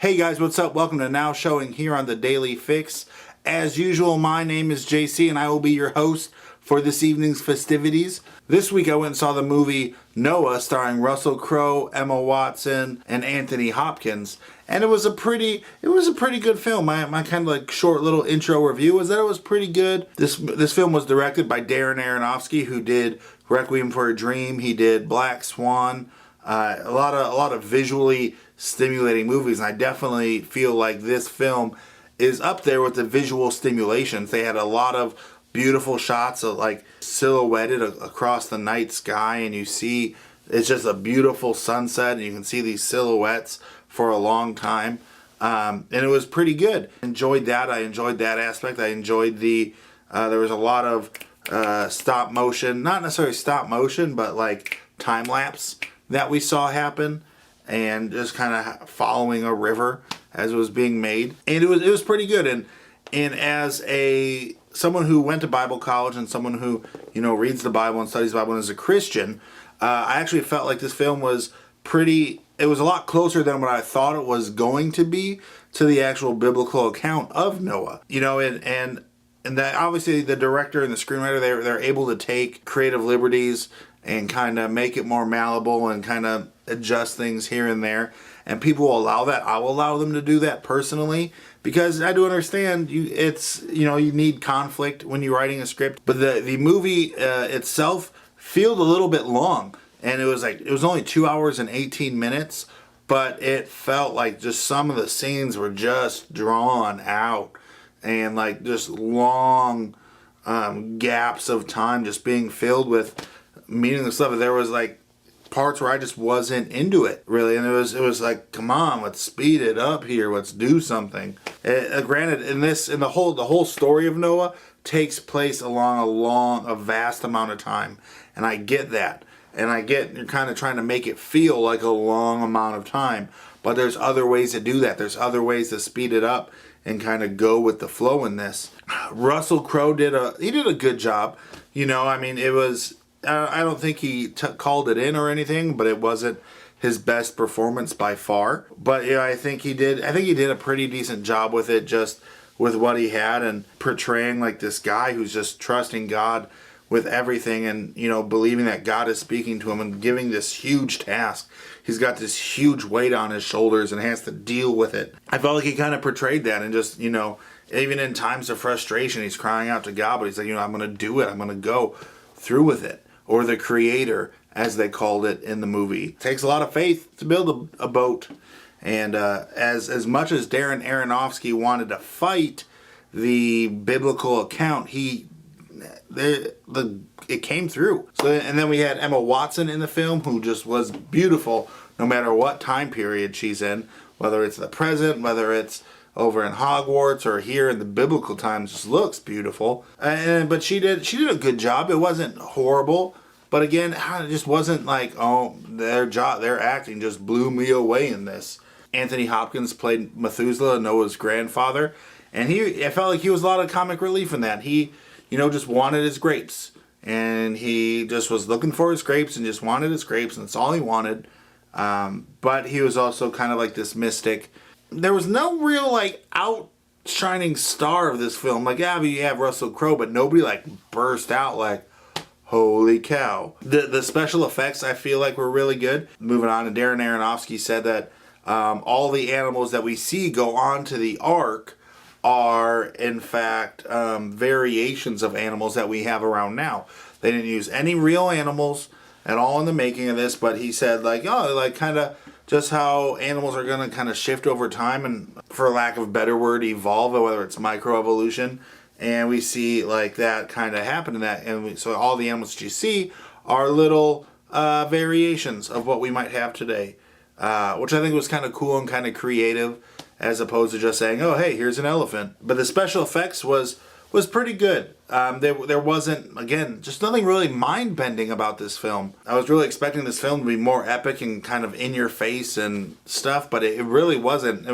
Hey guys, what's up? Welcome to Now Showing here on the Daily Fix. As usual, my name is JC and I will be your host for this evening's festivities. This week I went and saw the movie Noah starring Russell Crowe, Emma Watson, and Anthony Hopkins. And it was a pretty good film. My kind of like short little intro review was that it was pretty good. This film was directed by Darren Aronofsky, who did Requiem for a Dream. He did Black Swan. A lot of visually stimulating movies, and I definitely feel like this film is up there with the visual stimulations. They had a lot of beautiful shots of like silhouetted across the night sky, and you see it's just a beautiful sunset, and you can see these silhouettes for a long time, and it was pretty good. Enjoyed that. I enjoyed that aspect. I enjoyed there was a lot of stop motion, not necessarily stop motion, but like time lapse that we saw happen, and just kind of following a river as it was being made, and it was pretty good. And as someone who went to Bible college and someone who reads the Bible and studies the Bible and is a Christian, I actually felt like this film was pretty. It was a lot closer than what I thought it was going to be to the actual biblical account of Noah. And that obviously the director and the screenwriter they're able to take creative liberties and kind of make it more malleable and kind of adjust things here and there. And people will allow that. I will allow them to do that personally, because I do understand you need conflict when you're writing a script. But the movie itself felt a little bit long, and it was only 2 hours and 18 minutes, but it felt like just some of the scenes were just drawn out and like just long gaps of time just being filled with meaningless stuff. There was like parts where I just wasn't into it really, and it was like, come on, let's speed it up here, let's do something. Granted, in the whole story of Noah takes place along a vast amount of time, and I get that, and I get you're kind of trying to make it feel like a long amount of time, but there's other ways to do that. There's other ways to speed it up and kind of go with the flow in this. Russell Crowe did a good job. It was. I don't think he called it in or anything, but it wasn't his best performance by far. But I think he did a pretty decent job with it, just with what he had, and portraying like this guy who's just trusting God with everything, and believing that God is speaking to him and giving this huge task. He's got this huge weight on his shoulders and has to deal with it. I felt like he kind of portrayed that, and just even in times of frustration, he's crying out to God, but he's like, I'm going to do it. I'm going to go through with it. Or the creator, as they called it in the movie. It takes a lot of faith to build a boat. And as much as Darren Aronofsky wanted to fight the biblical account, it came through. And then we had Emma Watson in the film, who just was beautiful no matter what time period she's in. Whether it's the present, whether it's over in Hogwarts or here in the biblical times, just looks beautiful. But she did a good job. It wasn't horrible, but again, it just wasn't like, their acting just blew me away in this. Anthony Hopkins played Methuselah, Noah's grandfather, and I felt like he was a lot of comic relief in that. He, just wanted his grapes, and he just was looking for his grapes and just wanted his grapes, and that's all he wanted. But he was also kind of like this mystic. There was no real like outshining star of this film. Like, you have Russell Crowe, but nobody like burst out like, holy cow. The special effects I feel like were really good. Moving on, and Darren Aronofsky said that all the animals that we see go onto the ark are in fact variations of animals that we have around now. They didn't use any real animals at all in the making of this, but he said kind of just how animals are going to kind of shift over time and, for lack of a better word, evolve, whether it's microevolution. And we see like that kind of happen in that. And so all the animals that you see are little variations of what we might have today, which I think was kind of cool and kind of creative, as opposed to just saying, oh, hey, here's an elephant. But the special effects was pretty good. There wasn't, again, just nothing really mind-bending about this film. I was really expecting this film to be more epic and kind of in your face and stuff, but it really wasn't.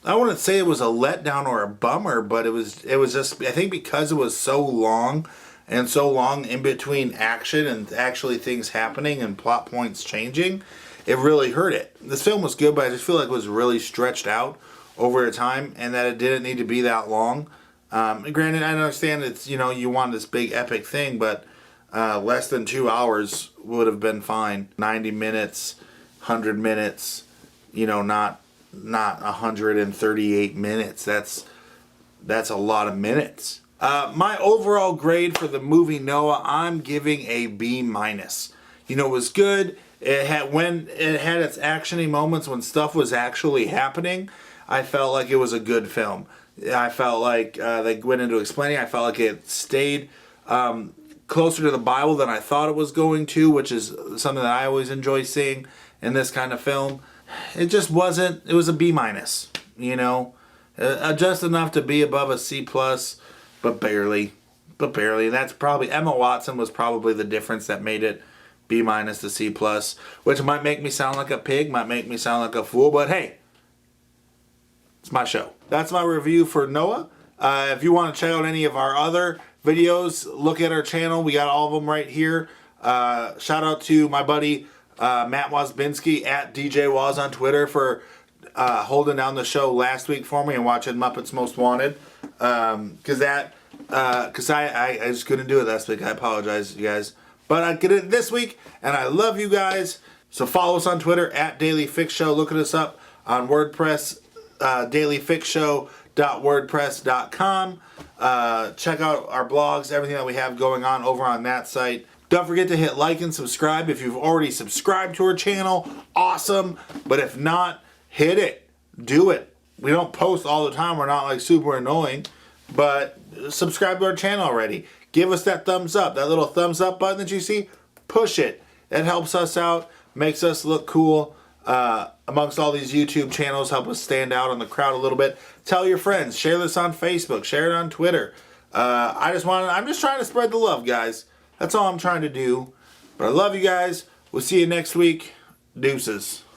I wouldn't say it was a letdown or a bummer, but it was just, I think because it was so long in between action and actually things happening and plot points changing, it really hurt it. This film was good, but I just feel like it was really stretched out over time, and that it didn't need to be that long. Granted, I understand it's, you want this big epic thing, but less than 2 hours would have been fine. 90 minutes, 100 minutes, not 138 minutes. That's a lot of minutes. My overall grade for the movie Noah, I'm giving a B-. It was good. It had its actiony moments when stuff was actually happening. I felt like it was a good film. I felt like they went into explaining. I felt like it stayed closer to the Bible than I thought it was going to, which is something that I always enjoy seeing in this kind of film. It just wasn't. It was a B-, just enough to be above a C+, but barely. That's probably, Emma Watson was probably the difference that made it B- to C+, which might make me sound like a pig, might make me sound like a fool, but hey, it's my show. That's my review for Noah. If you want to check out any of our other videos, look at our channel. We got all of them right here. Shout out to my buddy Matt Wazbinski at DJ Waz on Twitter for holding down the show last week for me and watching Muppets Most Wanted. Because I just couldn't do it last week. I apologize, you guys. But I did it this week, and I love you guys. So follow us on Twitter at Daily Fix Show. Look at us up on WordPress, dailyfixshow.wordpress.com. Check out our blogs, everything that we have going on over on that site. Don't forget to hit like and subscribe. If you've already subscribed to our channel, awesome. But if not, hit it. Do it. We don't post all the time. We're not like super annoying. But subscribe to our channel already. Give us that thumbs up. That little thumbs up button that you see, push it. It helps us out, makes us look cool amongst all these YouTube channels, help us stand out in the crowd a little bit. Tell your friends. Share this on Facebook. Share it on Twitter. I'm just trying to spread the love, guys. That's all I'm trying to do. But I love you guys. We'll see you next week. Deuces.